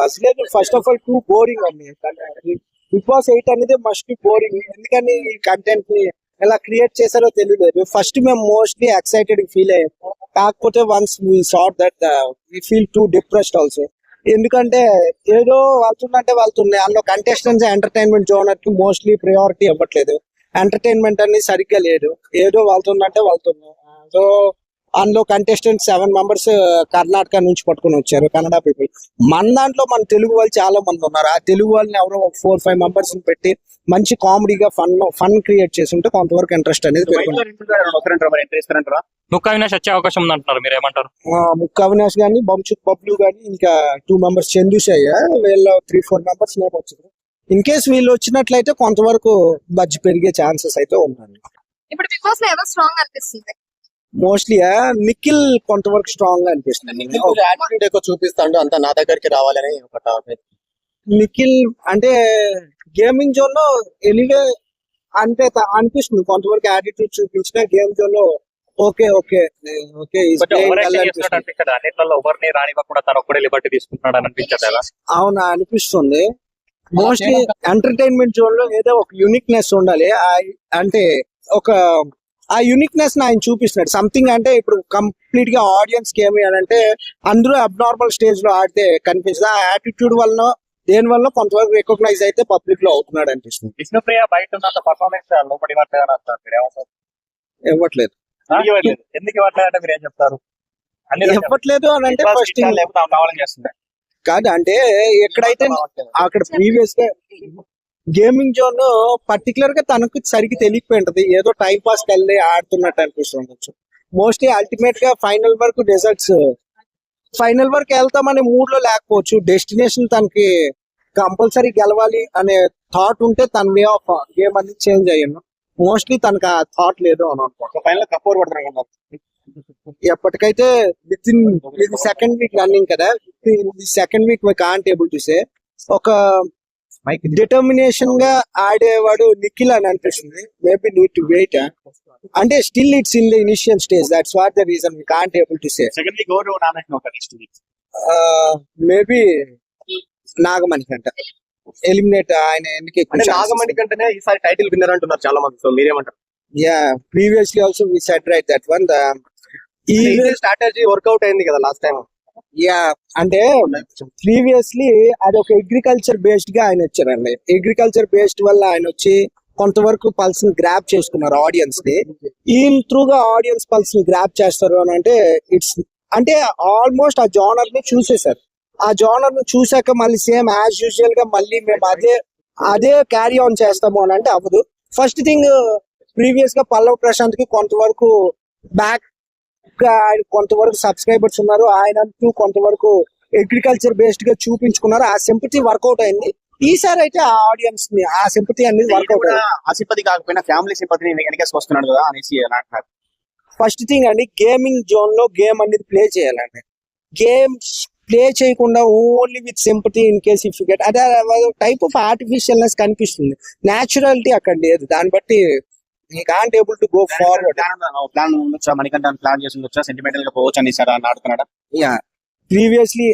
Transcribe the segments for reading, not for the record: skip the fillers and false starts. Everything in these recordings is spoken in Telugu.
బస్ లేదు. First of all two boring అండి. బిగ్ బాస్ 8 అనేది మస్ట్ బి బోరింగ్. ఎందుకని ఈ కంటెంట్ ని ఎలా క్రియేట్ చేశారో తెలియలేదు. ఫస్ట్ మేము మోస్ట్లీ ఎక్సైటెడ్ ఫీల్ అయ్యాం. కాకపోతే once we short that we feel two depressed also. ఎందుకంటే ఏదో వెళ్తున్నాయి అందులో కంటెస్టెంట్స్ ఎంటర్టైన్మెంట్ జోనర్ కి మోస్ట్లీ ప్రయారిటీ ఇవ్వట్లేదు. ఎంటర్టైన్మెంట్ అనేది సరిగ్గా లేదు. ఏదో వెళ్తున్నాయి. సో అందులో కంటెస్టెంట్ 7 మెంబర్స్ కర్ణాటక నుంచి పట్టుకొని వచ్చారు, కన్నడ పీపుల్. మన దాంట్లో మన తెలుగు వాళ్ళు చాలా మంది ఉన్నారు. ఆ తెలుగు వాళ్ళని ఎవరో 4-5 మెంబర్స్ పెట్టి మంచి కామెడీగా ఫన్ క్రియేట్ చేసి ఉంటే కొంతవరకు ఇంట్రెస్ట్ అనేది ముక్క అవినాష్ వచ్చే అవకాశం ఉంది అంటున్నారు, మీరు ఏమంటారు? ముక్క అవినాష్ గానీ, బంచుక్ బబ్లు గానీ, ఇంకా 2 మెంబర్స్ చందుషయ్య, వీళ్ళ 3-4 మెంబర్స్ నేను వచ్చారు. ఇన్ కేస్ వీళ్ళు వచ్చినట్లయితే కొంతవరకు బడ్జ్ పెరిగే ఛాన్సెస్ అయితే ఉన్నాయి. ఇప్పుడు బిగ్ బాస్ లో ఎవరు స్ట్రాంగ్ అనిపిస్తుంది? మోస్ట్లీ నిఖిల్ కొంతవరకు స్ట్రాంగ్ గా అనిపిస్తుంది. యాటిట్యూడ్ ఎక్కువ చూపిస్తాడు, అంతా నా దగ్గరికి రావాలని ఒక టాపిక్. నిఖిల్ అంటే గేమింగ్ జోన్ లో ఎనీవే అంటే అనిపిస్తుంది కొంతవరకు యాటిట్యూడ్ చూపించిన గేమ్ జోన్ లో ఓకే ఓకే ఓకే అన్నిట్లలో ఎవరిని రానివ్వకుండా తను ఒక్కడే లిబర్టీ తీసుకుంటున్నాడు అని అనిపించదు. అవునా అనిపిస్తుంది. మోస్ట్లీ ఎంటర్టైన్మెంట్ జోన్ లో ఏదో ఒక యూనిక్నెస్ ఉండాలి. అంటే ఒక ఆ యూనిక్నెస్ ఆయన చూపిస్తున్నాడు. సంథింగ్ అంటే ఇప్పుడు కంప్లీట్ గా ఆడియన్స్ కి ఏమి అంటే అందరూ అబ్నార్మల్ స్టేజ్ లో ఆడితే కనిపిస్తుంది. ఆ యాటిట్యూడ్ వల్ల దేని వల్ల కొంతవరకు రికగ్నైజ్ అయితే పబ్లిక్ లో అవుతున్నాడు అనిపిస్తుంది. విష్ణుప్రియ బయట ఉన్న పర్ఫార్మెన్స్ లోపడి ఇవ్వట్లేదు. ఎందుకు ఇవ్వట్లేదు అంటే మీరు ఏం చెప్తారు? ఇవ్వట్లేదు అని అంటే ఫస్ట్ కావాలని చేస్తుంది కాదు. అంటే ఎక్కడైతే అక్కడ ప్రీవియస్ గా గేమింగ్ జోన్ పర్టికులర్ గా తనకు సరిగ్గా తెలియకపోయింటది. ఏదో టైం పాస్ వెళ్ళి ఆడుతున్నట్టు అనిపిస్తుండొచ్చు. మోస్ట్లీ అల్టిమేట్ గా ఫైనల్ వరకు రిజల్ట్స్ ఫైనల్ వరకు వెళ్తామనే మూడ్ లో లేకపోవచ్చు. డెస్టినేషన్ తనకి కంపల్సరీ గెలవాలి అనే థాట్ ఉంటే తన వే ఆఫ్ గేమ్ అనేది చేంజ్ అయ్యాను. మోస్ట్లీ తనకు ఆ థాట్ లేదు అని అనుకుంటున్నాను. ఎప్పటికైతే with in second week running కదా, second week why can't able to say. ఒక డిటర్మినేషన్ గా ఆడేవాడు నిఖిల్ అని అనిపిస్తుంది. Maybe need to wait. అంటే still it's in the initial stage. That's what the reason we can't able to say. Maybe Nagamanikanta eliminate ఆయన ఎందుకు నాగమణికంటనే ఈసారి టైటిల్ విన్నర్ అంటున్నారు చాలా మంది. సో మీరేమంటారు? Yeah previously also we said right that one ఈ స్ట్రాటజీ వర్కౌట్ అయింది కదా లాస్ట్ టైం. యా అంటే ప్రీవియస్లీ అది ఒక అగ్రికల్చర్ బేస్డ్ గా ఆయన వచ్చారండి. అగ్రికల్చర్ బేస్డ్ వల్ల ఆయన వచ్చి కొంతవరకు పల్స్ ని గ్రాప్ చేసుకున్నారు ఆడియన్స్ ని. ఈయన త్రూగా ఆడియన్స్ పల్స్ ని గ్రాప్ చేస్తారు అని అంటే ఇట్స్ అంటే ఆల్మోస్ట్ ఆ జానర్ ని చూసేశారు. ఆ జానర్ ని చూసాక మళ్ళీ సేమ్ యాజ్ యూజువల్ గా మళ్ళీ మేము అదే క్యారీ ఆన్ చేస్తాము అని అంటే అవ్వదు. ఫస్ట్ థింగ్ ప్రీవియస్ గా పల్లవ్ ప్రశాంత్ కి కొంతవరకు బ్యాక్ ఆయన కొంతవరకు సబ్స్క్రైబర్స్ ఉన్నారు. ఆయన కొంతవరకు అగ్రికల్చర్ బేస్డ్ గా చూపించుకున్నారు. ఆ సింపతి వర్కౌట్ అయింది. ఈసారి అయితే ఆ ఆడియన్స్ ని ఆ సింపతి అనేది వర్కౌట్ అయింది. ఆ సింపతి కాకపోయినా ఫ్యామిలీ సింపతిని వెనకేసుకొస్తున్నాడు కదా అనేసి అంటున్నారు. ఫస్ట్ థింగ్ అండి, గేమింగ్ జోన్ లో గేమ్ అనేది ప్లే చేయాలండి. గేమ్ ప్లే చేయకుండా only with sympathy in case if you get అదే టైప్ ఆఫ్ ఆర్టిఫిషియల్నెస్ కనిపిస్తుంది. న్యాచురాలిటీ అక్కడ లేదు. దాన్ని బట్టి you can't able to go forward. Plan ఉండొచ్చా? మనకంటే ప్లాన్ చేసి ఉండొచ్చా? సెంటిమెంటల్ గా పోవచ్చు అని సార్ ఆడుతున్నాడా? యా ప్రీవియస్లీ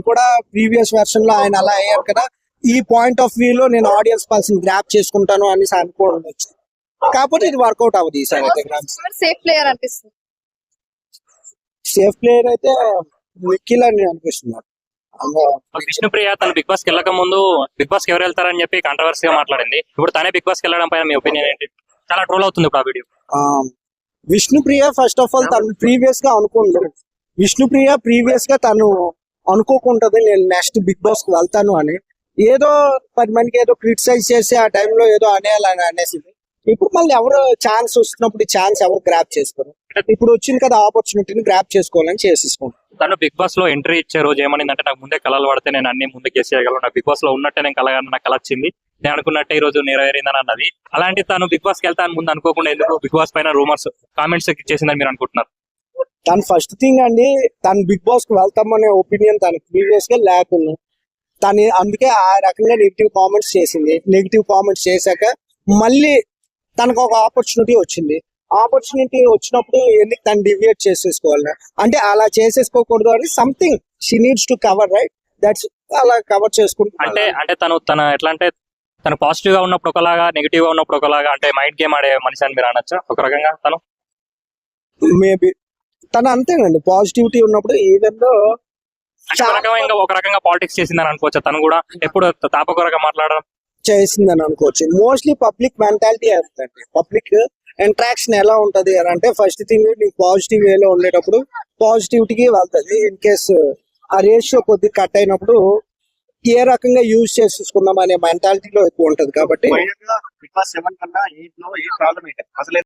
కూడా ప్రీవియస్ వెర్షన్ లో ఆయన అలా అయ్యారు కదా. ఈ పాయింట్ ఆఫ్ వ్యూ లో నేను ఆడియన్స్ పర్సన్ గ్రాప్ చేసుకుంటాను అని అనుకోవడం వచ్చు. కాకపోతే ఇది వర్కౌట్ అవ్వదు ఈసారి అయితే. సేఫ్ ప్లేయర్ అనిపిస్తుంది. సేఫ్ ప్లేయర్ అయితే నిఖిల్ అని అనిపిస్తున్నారు. విష్ణుప్రియ తన బిగ్ బాస్ కి వెళ్ళక ముందు బిగ్ బాస్ కి ఎవరు వెళ్తారని చెప్పి కాంట్రవర్సీగా మాట్లాడింది. ఇప్పుడు తనే బిగ్ బాస్ కి వెళ్ళడం పైన మీ ఒపీనియన్ ఏంటి? చాలా ట్రోల్ అవుతుంది ఇప్పుడు ఆ video. Vishnupriya first of all తను ప్రీవియస్ గా అనుకోలేదు. విష్ణుప్రియ ప్రీవియస్ గా తను అనుకోకుంటది నేను నెక్స్ట్ బిగ్ బాస్ కి వెళ్తాను అని. ఏదో 10 మందికి ఏదో క్రిటిసైజ్ చేసి ఆ టైంలో ఏదో అనేయాలని అనేసింది. ఇప్పుడు మళ్ళీ ఎవరు ఛాన్స్ వస్తున్నప్పుడు ఛాన్స్ ఎవరు గ్రాప్ చేసుకోరు. ఇప్పుడు వచ్చింది కదా ఆపర్చునిటీని గ్రాప్ చేసుకోవాలని చేసేసుకోండి. తను బిగ్ బాస్ లో ఎంట్రీ ఇచ్చే రోజు ఏమనిందంటే, నాకు ముందే కళలు పడితే నేను అన్ని ముందు గెసేయగలను, నాకు బిగ్ బాస్ లో ఉన్నట్టే నేను నాకు కళ వచ్చింది, నేను అనుకున్నట్టే ఈ రోజు నెరవేరిందని అన్నది. అలాంటి తను బిగ్ బాస్ కి వెళ్తాను ముందు అనుకోకుండా ఎందుకు బిగ్ బాస్ పైన రూమర్స్ కామెంట్స్ చేసిందని మీరు అనుకుంటున్నారు? తను ఫస్ట్ థింగ్ అండి, తను బిగ్ బాస్ కు వెళ్తామనే ఒపీనియన్ తనకు ప్రీవియస్ గా లేకుండా తను అందుకే ఆ రకంగా నెగిటివ్ కామెంట్స్ చేసింది. నెగిటివ్ కామెంట్స్ చేశాక మళ్ళీ తనకు ఒక ఆపర్చునిటీ వచ్చింది. ఆపర్చునిటీ వచ్చినప్పుడు ఎందుకు తను డివియేట్ చేసేసుకోవాలి అంటే అలా చేసేసుకోకూడదు అని something she needs to cover right. That's అలా కవర్ చేసుకుంటున్నాడు. అంటే తన ఎట్లా అంటే తను పాజిటివ్ గా ఉన్నప్పుడు ఒకలాగా, నెగిటివ్ గా ఉన్నప్పుడు ఒకలాగా, అంటే మైండ్ గేమ్ ఆడే మనిషి అని మీరు అనొచ్చా ఒక రకంగా తను? మేబీ తను అంతేనండి, పాజిటివిటీ ఉన్నప్పుడు ఈవెన్ దో ఒక రకంగా పాలిటిక్స్ చేసిందని అనుకోవచ్చా తను కూడా? ఎప్పుడు తాపకొరగా మాట్లాడడం చేసిందని అనుకోవచ్చు. మోస్ట్లీ పబ్లిక్ మెంటాలిటీ అండి. పబ్లిక్ ఇంటరాక్షన్ ఎలా ఉంటది అని అంటే ఫస్ట్ థింగ్ నీకు పాజిటివ్ వేలో ఉండేటప్పుడు పాజిటివిటీకి వెళ్తుంది. ఇన్ కేస్ ఆ రేషియో కొద్ది కట్ అయినప్పుడు ఏ రకంగా యూజ్ చేసుకుందాం అనే మెంటాలిటీలో ఎక్కువ ఉంటది. కాబట్టి బిగ్ బాస్ 7 కన్నా 8 లో ఏ ప్రాబ్లం ఏంటి అసలు